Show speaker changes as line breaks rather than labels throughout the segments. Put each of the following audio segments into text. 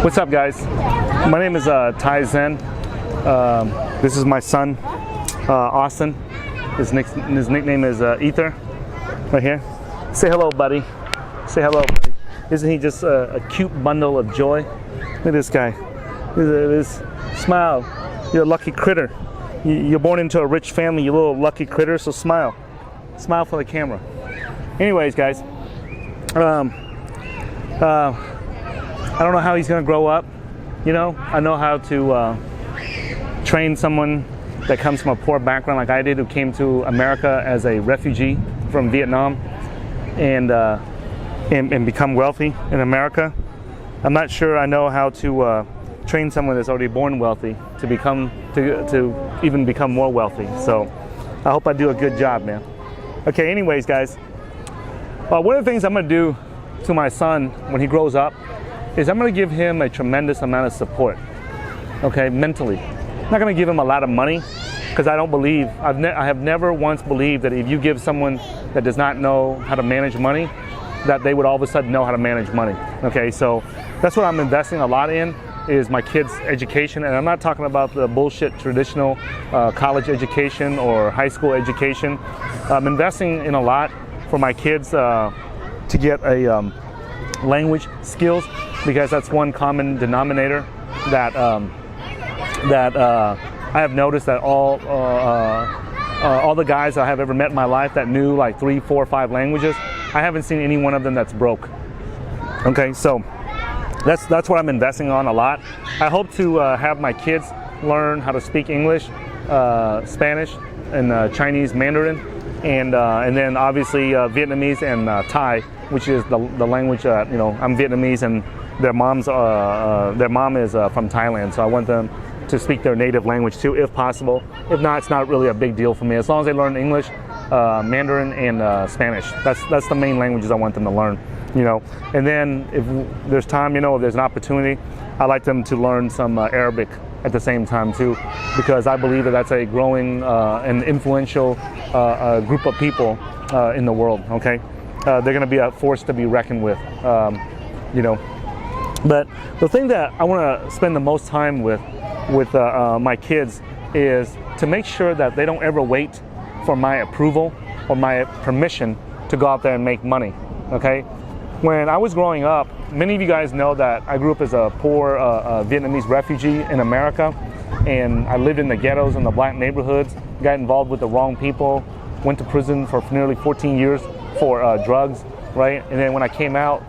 What's up, guys? My name is Ty Zen. This is my son, Austin. His nickname is Ether, right here. Say hello, buddy. Say hello, buddy. Isn't he just a cute bundle of joy? Look at this guy. This smile. You're a lucky critter. You're born into a rich family, you little lucky critter, so smile. Smile for the camera. Anyways, guys, I don't know how he's gonna grow up. You know, I know how to train someone that comes from a poor background like I did, who came to America as a refugee from Vietnam and become wealthy in America. I'm not sure I know how to train someone that's already born wealthy to even become more wealthy. So I hope I do a good job, man. Okay, anyways, guys, one of the things I'm gonna do to my son when he grows up is I'm gonna give him a tremendous amount of support, okay, mentally. I'm not gonna give him a lot of money, because I don't believe, I have never once believed that if you give someone that does not know how to manage money, that they would all of a sudden know how to manage money, okay? So that's what I'm investing a lot in, is my kids' education. And I'm not talking about the bullshit traditional college education or high school education. I'm investing in a lot for my kids to get a language skills, because that's one common denominator that I have noticed, that all the guys I have ever met in my life that knew like 3, 4, 5 languages, I haven't seen any one of them that's broke. Okay, so that's what I'm investing on a lot. I hope to have my kids learn how to speak English, Spanish, and Chinese Mandarin, and then obviously Vietnamese and Thai, which is the language. You know, I'm Vietnamese, and their mom is from Thailand, so I want them to speak their native language too, if possible. If not, it's not really a big deal for me, as long as they learn English, Mandarin, and Spanish. That's the main languages I want them to learn. You know, and then if there's time, you know, if there's an opportunity, I like them to learn some Arabic at the same time too, because I believe that that's a growing and influential group of people in the world. Okay, they're going to be a force to be reckoned with. You know, but the thing that I want to spend the most time with my kids is to make sure that they don't ever wait for my approval or my permission to go out there and make money. Okay. When I was growing up, many of you guys know that I grew up as a poor Vietnamese refugee in America, and I lived in the ghettos and the black neighborhoods, got involved with the wrong people, went to prison for nearly 14 years for drugs, right? And then when I came out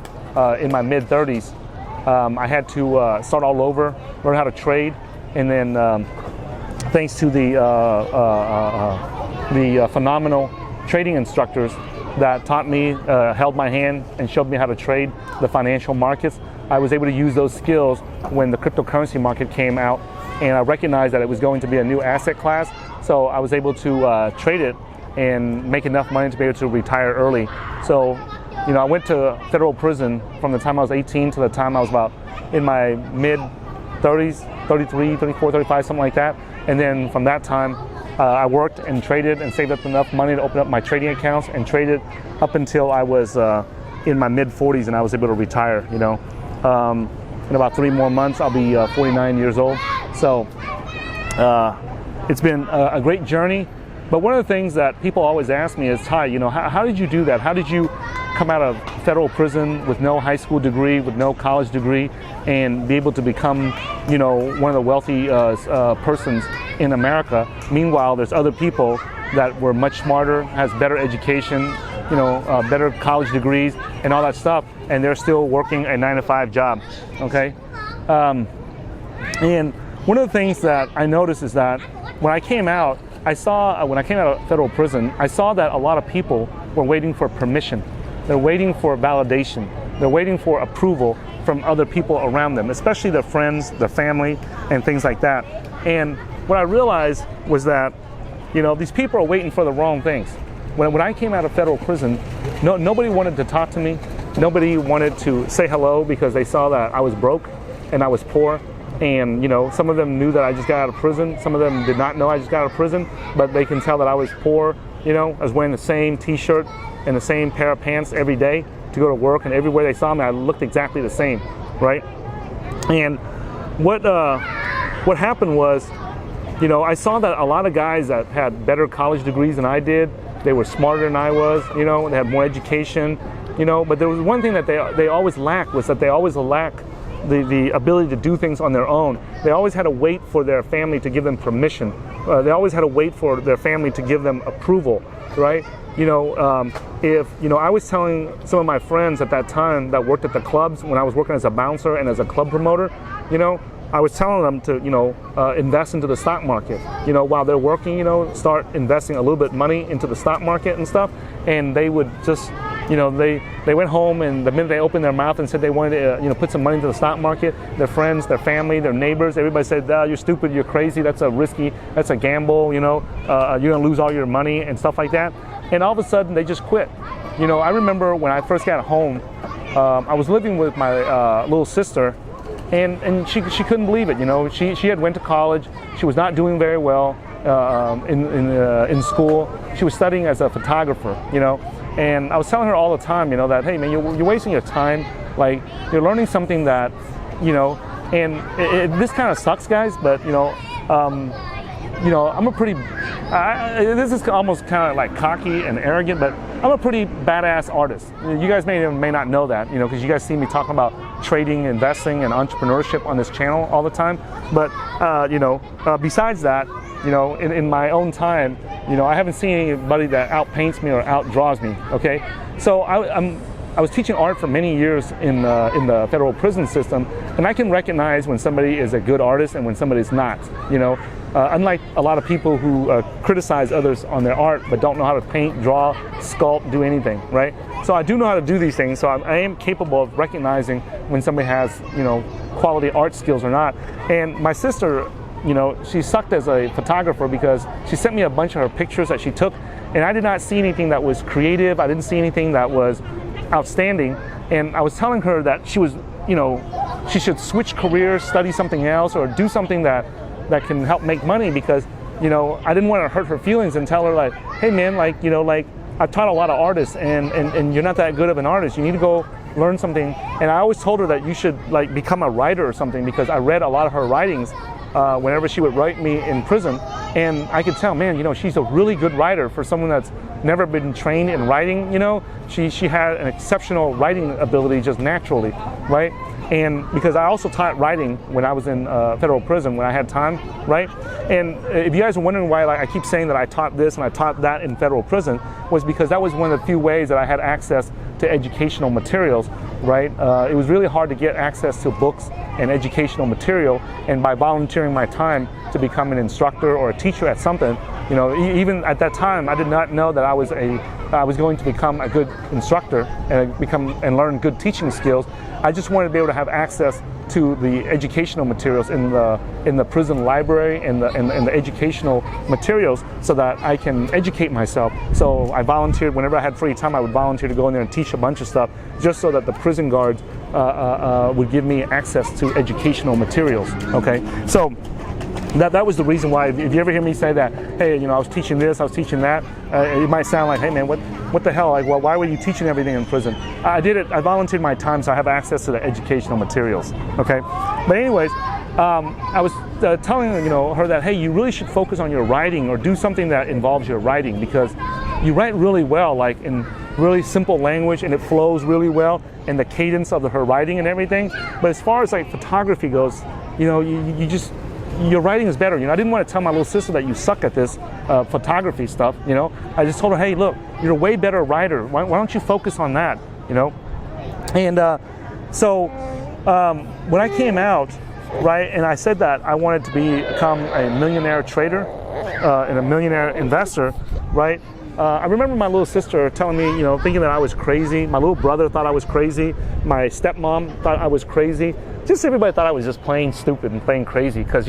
in my mid-30s, I had to start all over, learn how to trade, and then thanks to the phenomenal trading instructors that taught me, held my hand, and showed me how to trade the financial markets, I was able to use those skills when the cryptocurrency market came out, and I recognized that it was going to be a new asset class, so I was able to trade it and make enough money to be able to retire early. So, you know, I went to federal prison from the time I was 18 to the time I was about in my mid-30s, 33, 34, 35, something like that, and then from that time, I worked and traded and saved up enough money to open up my trading accounts, and traded up until I was in my mid-40s, and I was able to retire. You know, in about 3 more months, I'll be 49 years old. So it's been a great journey. But one of the things that people always ask me is, Ty, you know, how did you do that? How did you come out of federal prison with no high school degree, with no college degree, and be able to become, you know, one of the wealthy persons in America? Meanwhile, there's other people that were much smarter, has better education, you know, better college degrees and all that stuff, and they're still working a 9-to-5 job. Okay, and one of the things that I noticed is that when I came out, when I came out of federal prison, I saw that a lot of people were waiting for permission. They're waiting for validation. They're waiting for approval from other people around them, especially their friends, their family, and things like that. And what I realized was that, you know, these people are waiting for the wrong things. When I came out of federal prison, nobody wanted to talk to me. Nobody wanted to say hello, because they saw that I was broke and I was poor. And, you know, some of them knew that I just got out of prison. Some of them did not know I just got out of prison, but they can tell that I was poor. You know, I was wearing the same t-shirt and the same pair of pants every day to go to work, and everywhere they saw me, I looked exactly the same, right? And what happened was, I saw that a lot of guys that had better college degrees than I did, they were smarter than I was, they had more education, but there was one thing that they always lacked, was that they always lacked the ability to do things on their own. They always had to wait for their family to give them permission. They always had to wait for their family to give them approval, right? I was telling some of my friends at that time that worked at the clubs, when I was working as a bouncer and as a club promoter, I was telling them to, invest into the stock market. While they're working, start investing a little bit of money into the stock market and stuff. And they would just, they went home, and the minute they opened their mouth and said they wanted to, put some money into the stock market, their friends, their family, their neighbors, everybody said, you're stupid, you're crazy, that's a gamble, you're gonna lose all your money and stuff like that. And all of a sudden, they just quit. I remember when I first got home, I was living with my little sister. And she couldn't believe it, She had went to college. She was not doing very well in school. She was studying as a photographer, And I was telling her all the time, that, hey man, you're wasting your time. Like, you're learning something that, and this kind of sucks, guys. But I'm a pretty. This is almost kind of like cocky and arrogant, but I'm a pretty badass artist. You guys may not know that, because you guys see me talking about trading, investing, and entrepreneurship on this channel all the time. But besides that, in my own time, I haven't seen anybody that outpaints me or outdraws me. Okay, so I was teaching art for many years in the federal prison system, and I can recognize when somebody is a good artist and when somebody's not. Unlike a lot of people who criticize others on their art but don't know how to paint, draw, sculpt, do anything, right? So I do know how to do these things, so I am capable of recognizing when somebody has, quality art skills or not. And my sister, she sucked as a photographer because she sent me a bunch of her pictures that she took, and I did not see anything that was creative. I didn't see anything that was outstanding. And I was telling her that she was, she should switch careers, study something else, or do something that can help make money, because, I didn't want to hurt her feelings and tell her, like, hey man, I've taught a lot of artists, and you're not that good of an artist. You need to go learn something. And I always told her that you should become a writer or something, because I read a lot of her writings whenever she would write me in prison, and I could tell, man, she's a really good writer for someone that's never been trained in writing. She had an exceptional writing ability just naturally, right? And because I also taught writing when I was in federal prison, when I had time, right? And if you guys are wondering why I keep saying that I taught this and I taught that in federal prison, was because that was one of the few ways that I had access to educational materials, right? It was really hard to get access to books and educational material, and by volunteering my time to become an instructor or a teacher at something, even at that time, I did not know that I was going to become a good instructor and learn good teaching skills. I just wanted to be able to have access to the educational materials in the prison library and the educational materials, so that I can educate myself. So I volunteered whenever I had free time. I would volunteer to go in there and teach a bunch of stuff, just so that the prison guards would give me access to educational materials. Okay, so that was the reason why. If you ever hear me say that, hey, I was teaching this, I was teaching that, it might sound like, hey man, what the hell? Well, why were you teaching everything in prison? I did it. I volunteered my time, so I have access to the educational materials. Okay, but anyways, I was telling her that, hey, you really should focus on your writing, or do something that involves your writing, because you write really well, in really simple language, and it flows really well, and the cadence of her writing and everything. But as far as photography goes, your writing is better. I didn't want to tell my little sister that you suck at this photography stuff. I just told her, hey, look, you're a way better writer. Why don't you focus on that? And so when I came out, right, and I said that I wanted to become a millionaire trader and a millionaire investor, right? I remember my little sister telling me, thinking that I was crazy. My little brother thought I was crazy. My stepmom thought I was crazy. Just everybody thought I was just plain stupid and plain crazy, because,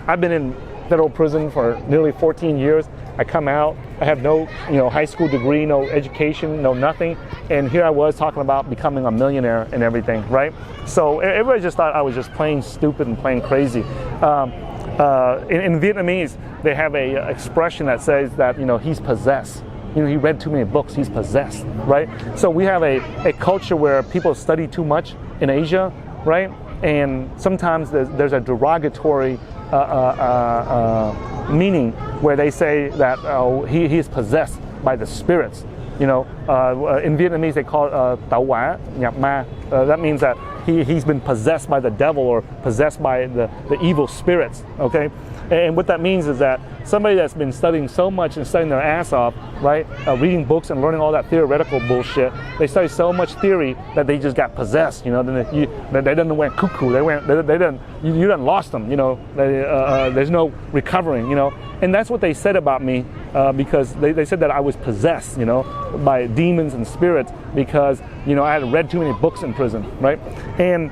I've been in federal prison for nearly 14 years. I come out, I have no, high school degree, no education, no nothing. And here I was talking about becoming a millionaire and everything, right? So everybody just thought I was just plain stupid and plain crazy. In Vietnamese, they have a expression that says that, he's possessed. He read too many books, he's possessed, right? So we have a culture where people study too much in Asia, right? and sometimes there's a derogatory meaning where they say that he is possessed by the spirits. You know, in Vietnamese they call it tàu hỏa nhập ma. That means that he's been possessed by the devil or possessed by the evil spirits, okay? And what that means is that somebody that's been studying so much and studying their ass off, right? Reading books and learning all that theoretical bullshit. They study so much theory that they just got possessed, you know. Then they didn't went cuckoo. You done lost them, you know. There's no recovering, you know. And that's what they said about me because they said that I was possessed, you know, by demons and spirits because, you know, I had read too many books in prison, right? And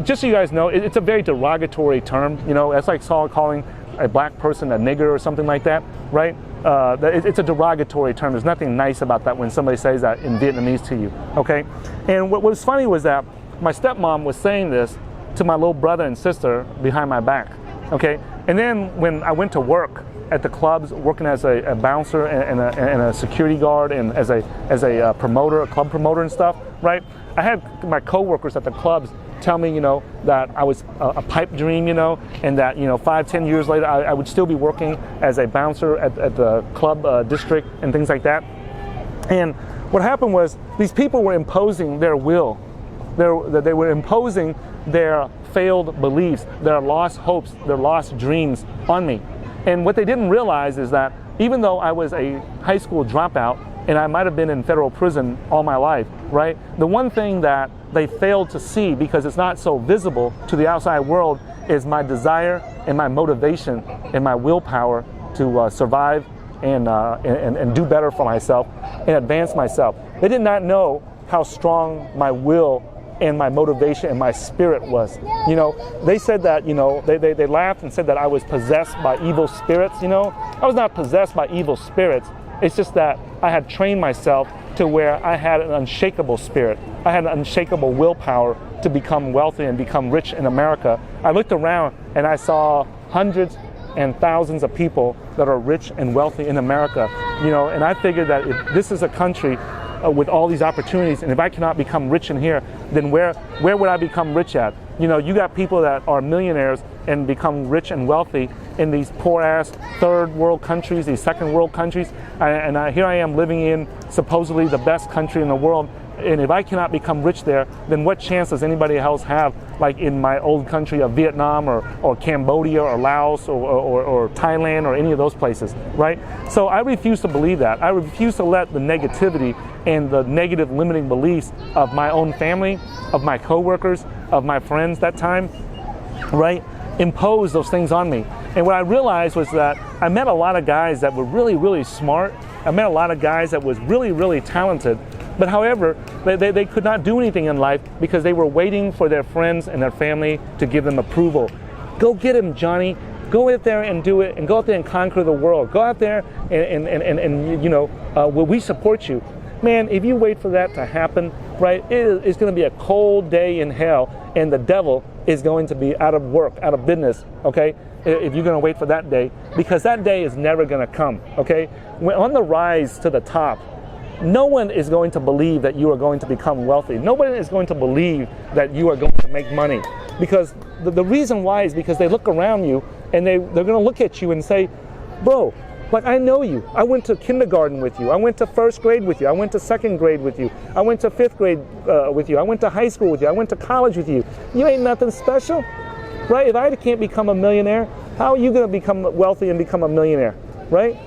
just so you guys know, it's a very derogatory term, you know. That's like Saul calling a black person a nigger or something like that, right? It's a derogatory term. There's nothing nice about that when somebody says that in Vietnamese to you, okay? And what was funny was that my stepmom was saying this to my little brother and sister behind my back, okay? And then when I went to work at the clubs, working as a bouncer and a security guard and as a promoter, a club promoter and stuff, right? I had my coworkers at the clubs tell me, you know, that I was a pipe dream, you know, and that, you know, 5-10 years later, I would still be working as a bouncer at the club district and things like that. And what happened was these people were imposing their will. They were imposing their failed beliefs, their lost hopes, their lost dreams on me. And what they didn't realize is that even though I was a high school dropout and I might have been in federal prison all my life, right? The one thing that they failed to see, because it's not so visible to the outside world, is my desire and my motivation and my willpower to survive and do better for myself and advance myself. They did not know how strong my will and my motivation and my spirit was. You know, they said that, you know, they laughed and said that I was possessed by evil spirits, you know. I was not possessed by evil spirits. It's just that I had trained myself to where I had an unshakable spirit. I had an unshakable willpower to become wealthy and become rich in America. I looked around and I saw hundreds and thousands of people that are rich and wealthy in America, you know, and I figured that if this is a country with all these opportunities, and if I cannot become rich in here, then where would I become rich at? You know, you got people that are millionaires and become rich and wealthy in these poor-ass third world countries, these second world countries, and here I am living in supposedly the best country in the world. And if I cannot become rich there, then what chance does anybody else have, like in my old country of Vietnam or Cambodia or Laos or Thailand or any of those places, right? So I refuse to believe that. I refuse to let the negativity and the negative limiting beliefs of my own family, of my coworkers, of my friends that time, right, impose those things on me. And what I realized was that I met a lot of guys that were really, really smart. I met a lot of guys that was really, really talented. But however, they could not do anything in life because they were waiting for their friends and their family to give them approval. Go get him, Johnny. Go out there and do it, and go out there and conquer the world. Go out there and you know, we support you. Man, if you wait for that to happen, right, it's going to be a cold day in hell, and the devil is going to be out of work, out of business, okay, if you're going to wait for that day, because that day is never going to come, okay? When on the rise to the top, no one is going to believe that you are going to become wealthy. Nobody is going to believe that you are going to make money, because the reason why is because they look around you and they're going to look at you and say, bro, like, I know you. I went to kindergarten with you. I went to first grade with you. I went to second grade with you. I went to fifth grade with you. I went to high school with you. I went to college with you. You ain't nothing special, right? If I can't become a millionaire, how are you going to become wealthy and become a millionaire, right?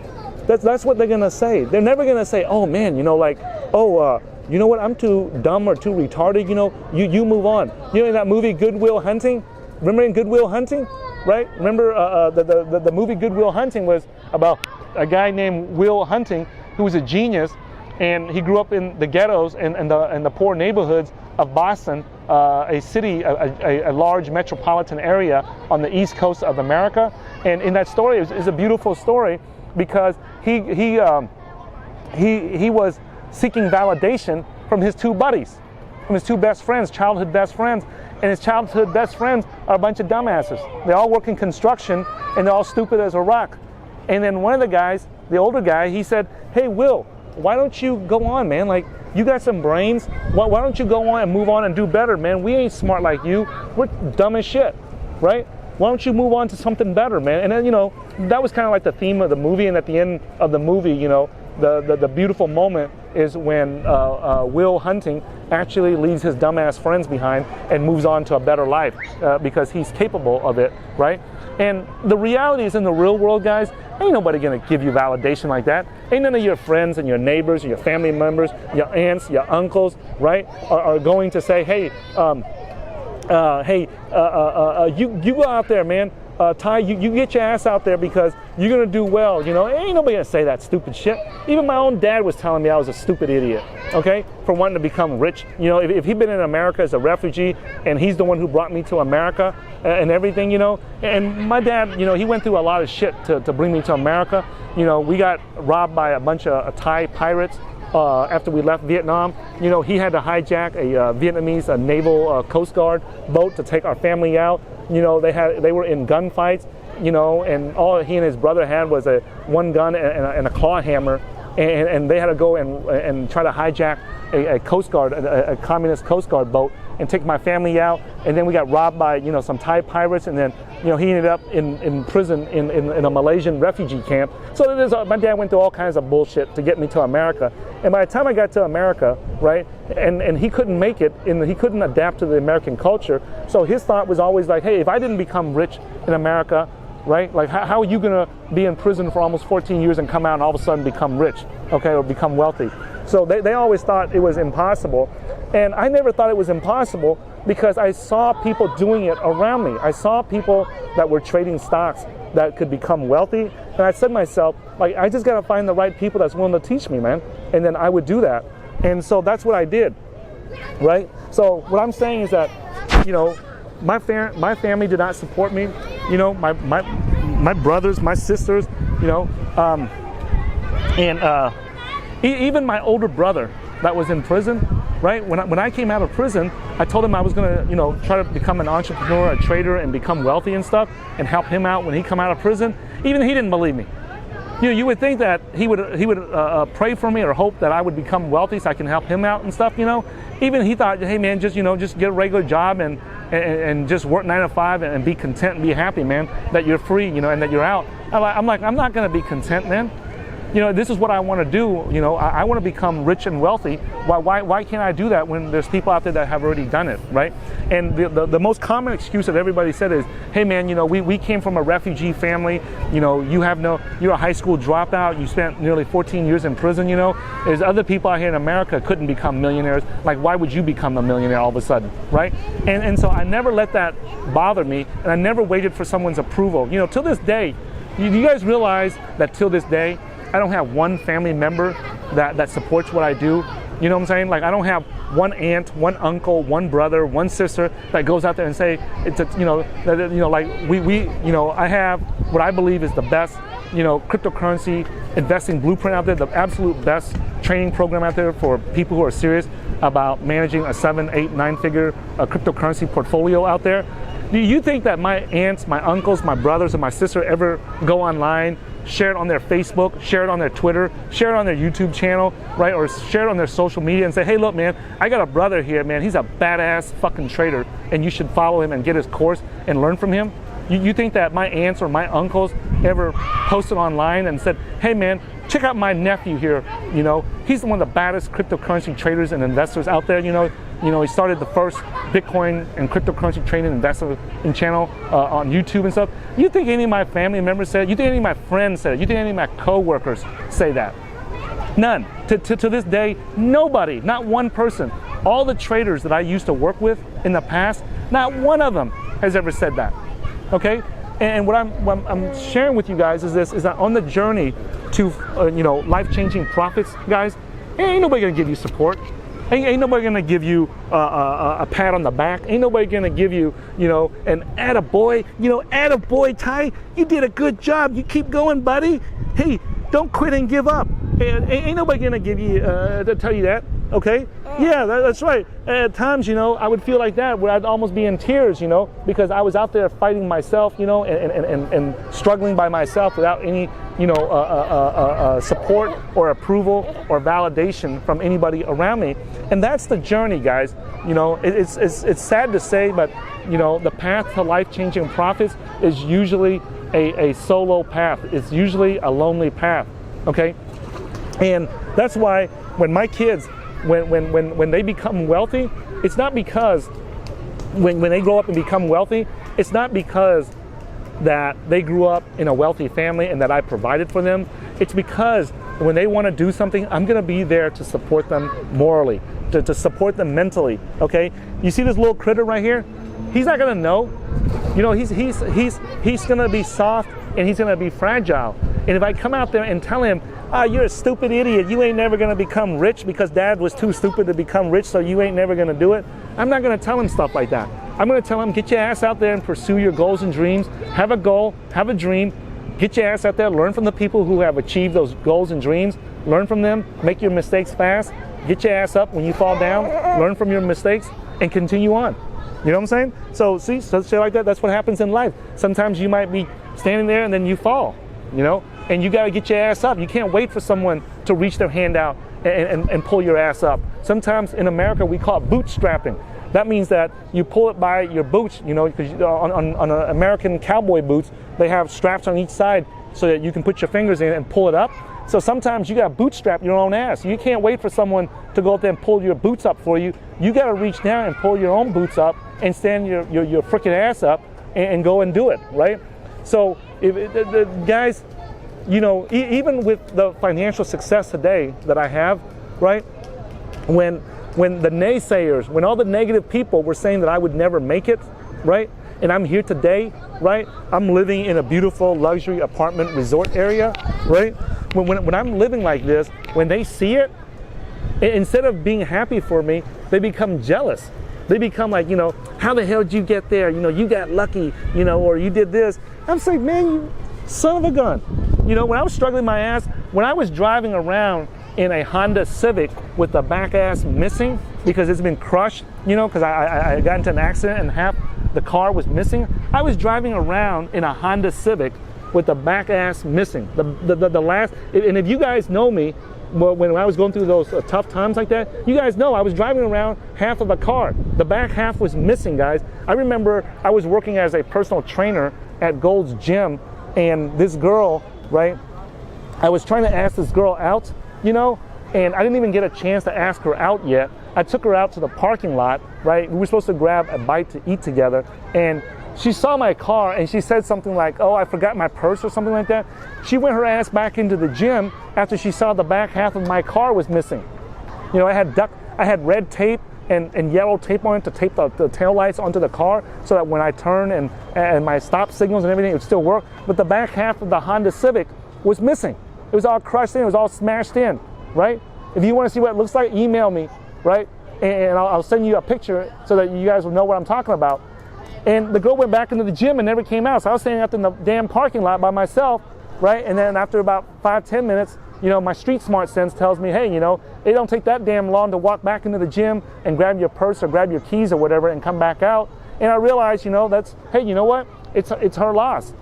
That's what they're going to say. They're never going to say, oh, man, you know, like, oh, you know what, I'm too dumb or too retarded, you know, you move on. You know, in that movie Good Will Hunting? Remember in Good Will Hunting, right? Remember the movie Good Will Hunting was about a guy named Will Hunting who was a genius, and he grew up in the ghettos and the poor neighborhoods of Boston, a city, a large metropolitan area on the East Coast of America. And in that story, it's a beautiful story because he was seeking validation from his two buddies, from his two best friends, childhood best friends. And his childhood best friends are a bunch of dumbasses. They all work in construction, and they're all stupid as a rock. And then one of the guys, the older guy, he said, hey, Will, why don't you go on, man? Like, you got some brains. Why don't you go on and move on and do better, man? We ain't smart like you. We're dumb as shit, right? Why don't you move on to something better, man? And then, you know, that was kind of like the theme of the movie. And at the end of the movie, you know, the beautiful moment is when Will Hunting actually leaves his dumbass friends behind and moves on to a better life because he's capable of it, right? And the reality is, in the real world, guys, ain't nobody gonna give you validation like that. Ain't none of your friends and your neighbors, your family members, your aunts, your uncles, right, are going to say, hey, you go out there, man. Ty, you get your ass out there because you're gonna do well. You know, ain't nobody gonna say that stupid shit. Even my own dad was telling me I was a stupid idiot, okay, for wanting to become rich. You know, if he'd been in America as a refugee and he's the one who brought me to America and everything, you know, and my dad, you know, he went through a lot of shit to bring me to America. You know, we got robbed by a bunch of Thai pirates. After we left Vietnam, you know, he had to hijack a Vietnamese naval Coast Guard boat to take our family out. You know, they were in gunfights, you know, and all he and his brother had was one gun and a claw hammer, and they had to go and try to hijack a Coast Guard, a communist Coast Guard boat, and take my family out. And then we got robbed by, you know, some Thai pirates, and then, you know, he ended up in prison in a Malaysian refugee camp. So my dad went through all kinds of bullshit to get me to America. And by the time I got to America, right, and he couldn't make it, he couldn't adapt to the American culture. So his thought was always like, hey, if I didn't become rich in America, right, like how are you gonna be in prison for almost 14 years and come out and all of a sudden become rich, okay, or become wealthy? So they always thought it was impossible. And I never thought it was impossible because I saw people doing it around me. I saw people that were trading stocks that could become wealthy. And I said to myself, like, I just got to find the right people that's willing to teach me, man. And then I would do that. And so that's what I did, right? So what I'm saying is that, you know, my family did not support me. You know, my brothers, my sisters, you know, even my older brother that was in prison, right? When I came out of prison, I told him I was gonna, you know, try to become an entrepreneur, a trader, and become wealthy and stuff, and help him out when he come out of prison. Even he didn't believe me. You would think that he would pray for me or hope that I would become wealthy so I can help him out and stuff, you know. Even he thought, hey man, just get a regular job and just work 9 to 5 and be content and be happy, man, that you're free, you know, and that you're out. I'm like, I'm not gonna be content, man. You know, this is what I want to do. You know, I want to become rich and wealthy. Why can't I do that when there's people out there that have already done it, right? And the most common excuse that everybody said is, hey man, you know, we came from a refugee family. You know, you're a high school dropout. You spent nearly 14 years in prison. You know, there's other people out here in America couldn't become millionaires. Like, why would you become a millionaire all of a sudden, right? And so I never let that bother me, and I never waited for someone's approval. You know, till this day, you guys realize that till this day, I don't have one family member that supports what I do. You know what I'm saying? Like, I don't have one aunt, one uncle, one brother, one sister that goes out there and say, like we you know, I have what I believe is the best, you know, cryptocurrency investing blueprint out there, the absolute best training program out there for people who are serious about managing a 7, 8, 9-figure cryptocurrency portfolio out there. Do you think that my aunts, my uncles, my brothers, and my sister ever go online, share it on their Facebook, share it on their Twitter, share it on their YouTube channel, right? Or share it on their social media and say, hey, look, man, I got a brother here, man. He's a badass fucking trader, and you should follow him and get his course and learn from him? You think that my aunts or my uncles ever posted online and said, hey, man, check out my nephew here. You know, he's one of the baddest cryptocurrency traders and investors out there. You know, he started the first Bitcoin and cryptocurrency trading investor in channel on YouTube and stuff. You think any of my family members said it? You think any of my friends said it? You think any of my co-workers say that? None. To this day, nobody, not one person. All the traders that I used to work with in the past, not one of them has ever said that. Okay? And what I'm sharing with you guys is this: is that on the journey to you know, life-changing profits, guys, ain't nobody gonna give you support. Ain't nobody gonna give you a pat on the back. Ain't nobody gonna give you, you know, an attaboy. You know, attaboy, Ty, you did a good job. You keep going, buddy. Hey, don't quit and give up. Ain't nobody gonna give you to tell you that. Okay? Yeah, that's right. At times, I would feel like that, where I'd almost be in tears, because I was out there fighting myself, and struggling by myself without any, support or approval or validation from anybody around me. And that's the journey, guys. It's sad to say, but the path to life-changing profits is usually a solo path. It's usually a lonely path. Okay? And that's why when my kids, when they become wealthy, it's not because when they grow up and become wealthy, it's not because that they grew up in a wealthy family and that I provided for them. It's because when they want to do something, I'm going to be there to support them morally, to support them mentally. Okay? You see this little critter right here? He's not going to know. He's going to be soft and he's going to be fragile. And if I come out there and tell him, you're a stupid idiot, you ain't never going to become rich because dad was too stupid to become rich, so you ain't never going to do it, I'm not going to tell him stuff like that. I'm going to tell him, get your ass out there and pursue your goals and dreams. Have a goal, have a dream, get your ass out there, learn from the people who have achieved those goals and dreams, learn from them, make your mistakes fast, get your ass up when you fall down, learn from your mistakes, and continue on. You know what I'm saying? So see, shit like that, that's what happens in life. Sometimes you might be standing there and then you fall, and you got to get your ass up. You can't wait for someone to reach their hand out and pull your ass up. Sometimes in America we call it bootstrapping. That means that you pull it by your boots, because on American cowboy boots, they have straps on each side so that you can put your fingers in and pull it up. So sometimes you got to bootstrap your own ass. You can't wait for someone to go up there and pull your boots up for you. You got to reach down and pull your own boots up and stand your freaking ass up and go and do it, right? So guys, even with the financial success today that I have, right? When the naysayers, when all the negative people were saying that I would never make it, right? And I'm here today, right? I'm living in a beautiful luxury apartment resort area, right? When I'm living like this, when they see it, instead of being happy for me, they become jealous. They become like, how the hell did you get there? You got lucky, or you did this. I'm saying, man, you son of a gun. When I was struggling my ass, when I was driving around in a Honda Civic with the back ass missing because it's been crushed, because I got into an accident and half the car was missing. I was driving around in a Honda Civic with the back ass missing. The last, and if you guys know me, when I was going through those tough times like that, you guys know I was driving around half of the car. The back half was missing, guys. I remember I was working as a personal trainer at Gold's Gym, and this girl, right, I was trying to ask this girl out, and I didn't even get a chance to ask her out yet. I took her out to the parking lot, right? We were supposed to grab a bite to eat together, and she saw my car and she said something like, oh, I forgot my purse or something like that. She went her ass back into the gym after she saw the back half of my car was missing. I had red tape and yellow tape on it to tape the tail lights onto the car so that when I turn and my stop signals and everything, it would still work. But the back half of the Honda Civic was missing. It was all crushed in, it was all smashed in, right? If you want to see what it looks like, email me, right? And I'll send you a picture so that you guys will know what I'm talking about. And the girl went back into the gym and never came out. So I was standing out in the damn parking lot by myself, right? And then after about 5-10 minutes, my street smart sense tells me, hey, it don't take that damn long to walk back into the gym and grab your purse or grab your keys or whatever and come back out. And I realized, that's, hey, you know what? It's her loss,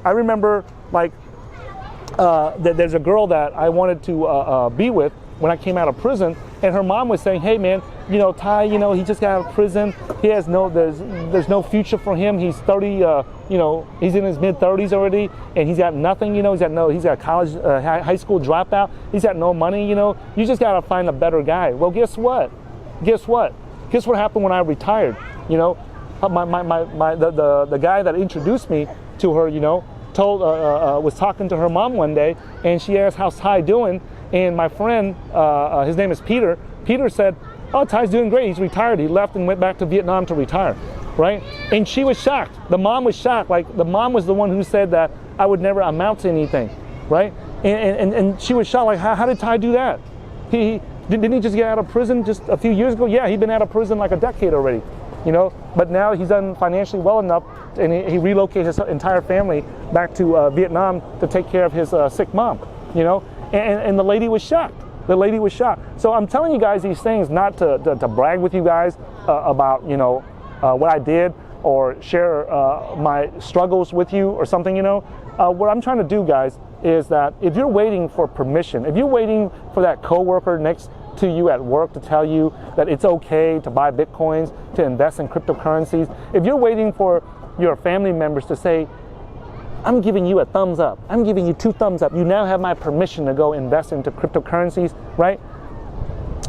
I remember, like, there's a girl that I wanted to be with when I came out of prison, and her mom was saying, hey man, Ty, he just got out of prison. He has there's no future for him. He's 30, he's in his mid-30s already, and he's got nothing, he's got college, high school dropout. He's got no money, you just gotta find a better guy. Well, guess what? Guess what happened when I retired? The guy that introduced me to her, was talking to her mom one day, and she asked, how's Ty doing? And my friend, his name is Peter. Peter said, oh, Ty's doing great. He's retired. He left and went back to Vietnam to retire, right? And she was shocked. The mom was shocked. Like, the mom was the one who said that I would never amount to anything, right? And she was shocked. Like, how did Ty do that? Didn't he just get out of prison just a few years ago? Yeah, he'd been out of prison like a decade already, But now he's done financially well enough, and he relocated his entire family back to Vietnam to take care of his sick mom, And the lady was shocked. The lady was shocked. So I'm telling you guys these things not to brag with you guys about, you know, what I did or share my struggles with you or something, you know. What I'm trying to do, guys, is that if you're waiting for permission, if you're waiting for that coworker next to you at work to tell you that it's okay to buy Bitcoins, to invest in cryptocurrencies, if you're waiting for your family members to say, I'm giving you a thumbs up, I'm giving you 2 thumbs up, you now have my permission to go invest into cryptocurrencies, right?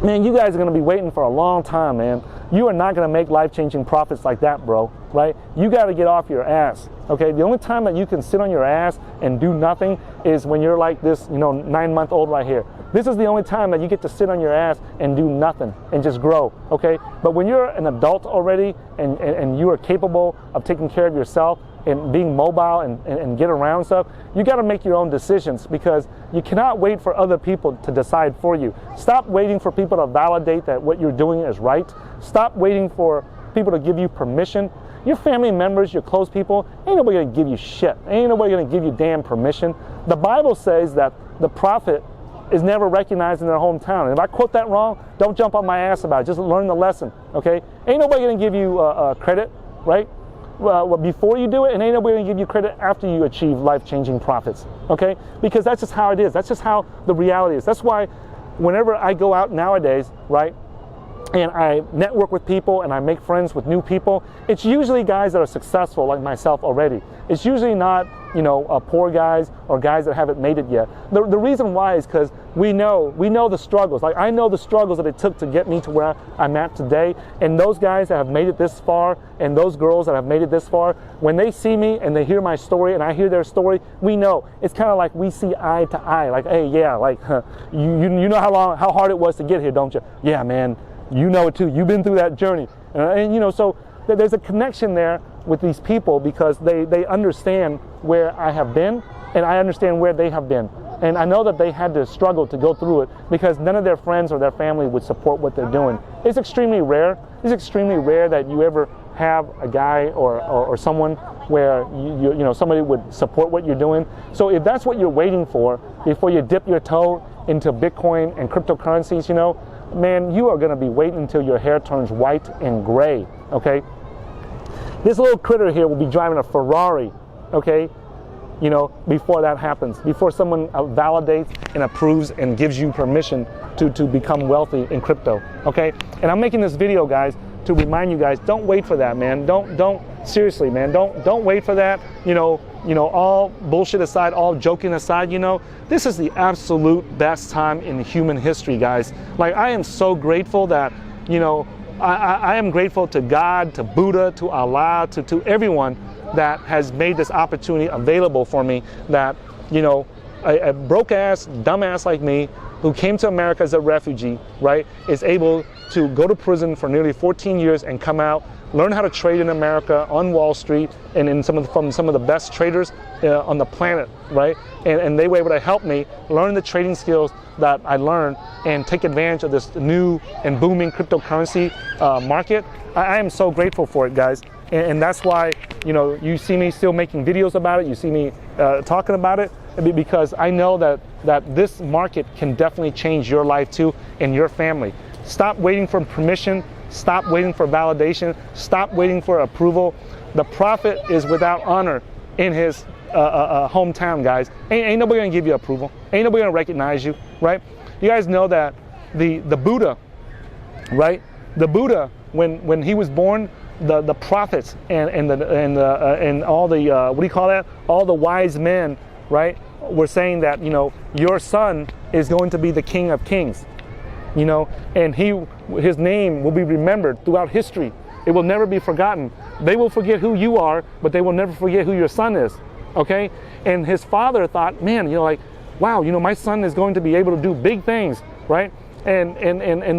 Man, you guys are going to be waiting for a long time, man. You are not going to make life-changing profits like that, bro, right? You got to get off your ass, okay? The only time that you can sit on your ass and do nothing is when you're like this, you know, 9-month-old right here. This is the only time that you get to sit on your ass and do nothing and just grow, okay? But when you're an adult already and you are capable of taking care of yourself and being mobile and get around stuff, you got to make your own decisions, because you cannot wait for other people to decide for you. Stop waiting for people to validate that what you're doing is right. Stop waiting for people to give you permission. Your family members, your close people, ain't nobody going to give you shit. Ain't nobody going to give you damn permission. The Bible says that the prophet is never recognized in their hometown. And if I quote that wrong, don't jump on my ass about it. Just learn the lesson, okay? Ain't nobody going to give you credit, right? Before you do it, and ain't nobody going to give you credit after you achieve life-changing profits, okay? Because that's just how it is. That's just how the reality is. That's why whenever I go out nowadays, right, and I network with people and I make friends with new people, it's usually guys that are successful like myself already. It's usually not, you know, poor guys or guys that haven't made it yet. The reason why is because we know the struggles. Like, I know the struggles that it took to get me to where I'm at today. And those guys that have made it this far and those girls that have made it this far, when they see me and they hear my story and I hear their story, we know. It's kind of like we see eye to eye. Like, hey, yeah, like, you know how hard it was to get here, don't you? Yeah, man. You know it too. You've been through that journey. And you know, so there's a connection there with these people, because they understand where I have been and I understand where they have been. And I know that they had to struggle to go through it, because none of their friends or their family would support what they're doing. It's extremely rare. It's extremely rare that you ever have a guy or someone where you know somebody would support what you're doing. So if that's what you're waiting for before you dip your toe into Bitcoin and cryptocurrencies, you know, man, you are going to be waiting until your hair turns white and gray, okay? This little critter here will be driving a Ferrari, okay? You know, before that happens, before someone validates and approves and gives you permission to become wealthy in crypto, okay? And I'm making this video, guys, to remind you guys, don't wait for that, man. Don't seriously, man, don't wait for that. You know, all bullshit aside, all joking aside, you know, this is the absolute best time in human history, guys. Like, I am so grateful that, you know, I am grateful to God, to Buddha, to Allah, to everyone that has made this opportunity available for me, that, you know, a broke ass, dumb ass like me, who came to America as a refugee, right, is able to go to prison for nearly 14 years and come out, learn how to trade in America on Wall Street and in from some of the best traders on the planet, right? And they were able to help me learn the trading skills that I learned and take advantage of this new and booming cryptocurrency market. I am so grateful for it, guys. And that's why, you know, you see me still making videos about it. You see me talking about it, because I know that this market can definitely change your life too and your family. Stop waiting for permission. Stop waiting for validation. Stop waiting for approval. The prophet is without honor in his hometown, guys. Ain't nobody gonna give you approval. Ain't nobody gonna recognize you, right? You guys know that the Buddha, right? The Buddha, when he was born, the prophets and all the what do you call that? All the wise men, right, were saying that, you know, your son is going to be the King of Kings. You know, and his name will be remembered throughout history. It will never be forgotten. They will forget who you are, but they will never forget who your son is, okay? And his father thought, man, you know, like, wow, you know, my son is going to be able to do big things, right? And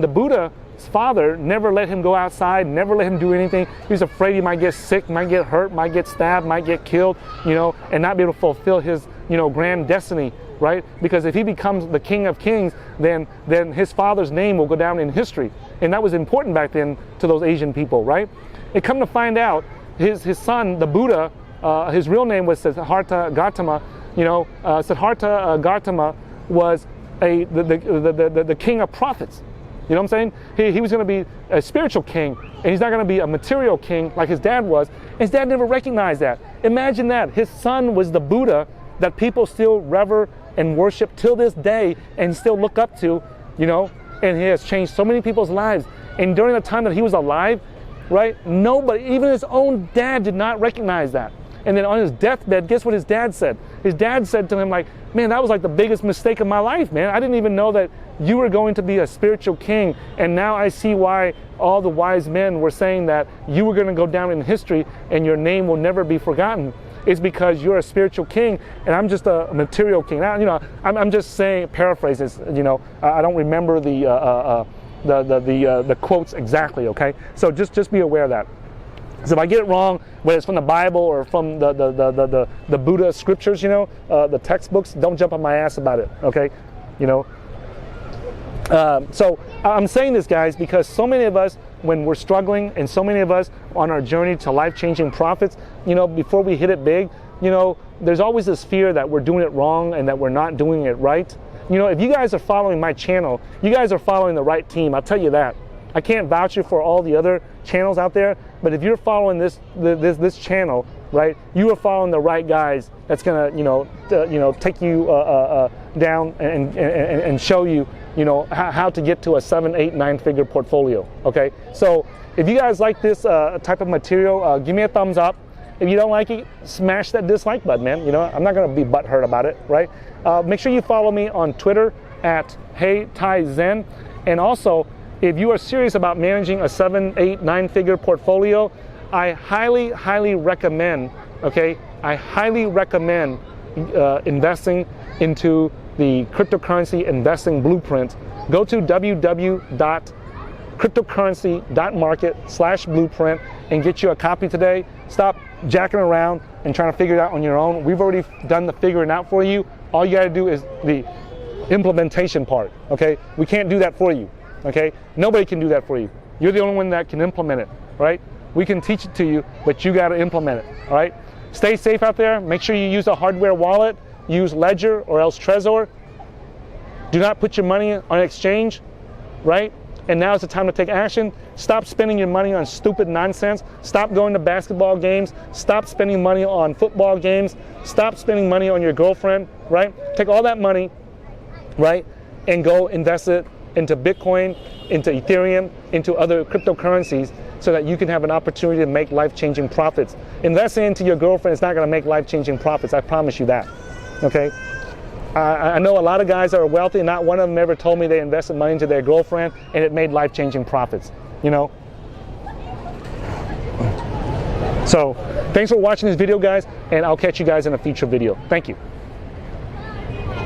the Buddha's father never let him go outside, never let him do anything. He was afraid he might get sick, might get hurt, might get stabbed, might get killed, you know, and not be able to fulfill his, you know, grand destiny, right? Because if he becomes the King of Kings, then his father's name will go down in history. And that was important back then to those Asian people, right? And come to find out, his son, the Buddha, his real name was Siddhartha Gautama. You know, Siddhartha Gautama was the king of prophets. You know what I'm saying? He was going to be a spiritual king, and he's not going to be a material king like his dad was. His dad never recognized that. Imagine that. His son was the Buddha that people still rever and worship till this day and still look up to, you know, and he has changed so many people's lives. And during the time that he was alive, right, nobody, even his own dad, did not recognize that. And then on his deathbed, guess what his dad said? His dad said to him, like, man, that was like the biggest mistake of my life, man. I didn't even know that you were going to be a spiritual king. And now I see why all the wise men were saying that you were going to go down in history and your name will never be forgotten. It's because you're a spiritual king and I'm just a material king. Now, you know, I'm just saying, paraphrases, you know, I don't remember the quotes exactly, okay? So just be aware of that. So if I get it wrong, whether it's from the Bible or from the Buddha scriptures, you know, the textbooks, don't jump on my ass about it, okay? You know. So I'm saying this, guys, because so many of us, when we're struggling, and so many of us on our journey to life-changing profits, you know, before we hit it big, you know, there's always this fear that we're doing it wrong and that we're not doing it right. You know, if you guys are following my channel, you guys are following the right team. I'll tell you that. I can't vouch for all the other channels out there, but if you're following this channel, right, you are following the right guys. That's gonna, take you down and show you, you know, how to get to a 7, 8, 9-figure portfolio. Okay, so if you guys like this type of material, give me a thumbs up. If you don't like it, smash that dislike button, man. You know, I'm not gonna be butthurt about it, right? Make sure you follow me on Twitter at HeyTaiZen, and also, if you are serious about managing a 7, 8, 9-figure portfolio, I highly, highly recommend, okay, I highly recommend investing into the cryptocurrency investing blueprint. Go to www.cryptocurrency.market/blueprint and get you a copy today. Stop jacking around and trying to figure it out on your own. We've already done the figuring out for you. All you got to do is the implementation part, okay? We can't do that for you. Okay, nobody can do that for you. You're the only one that can implement it, right? We can teach it to you, but you got to implement it, all right? Stay safe out there. Make sure you use a hardware wallet. Use Ledger or else Trezor. Do not put your money on exchange, right? And now is the time to take action. Stop spending your money on stupid nonsense. Stop going to basketball games. Stop spending money on football games. Stop spending money on your girlfriend, right? Take all that money, right, and go invest it into Bitcoin, into Ethereum, into other cryptocurrencies, so that you can have an opportunity to make life-changing profits. Investing into your girlfriend is not going to make life-changing profits. I promise you that. Okay? I know a lot of guys that are wealthy, and not one of them ever told me they invested money into their girlfriend and it made life-changing profits. You know? So, thanks for watching this video, guys, and I'll catch you guys in a future video. Thank you.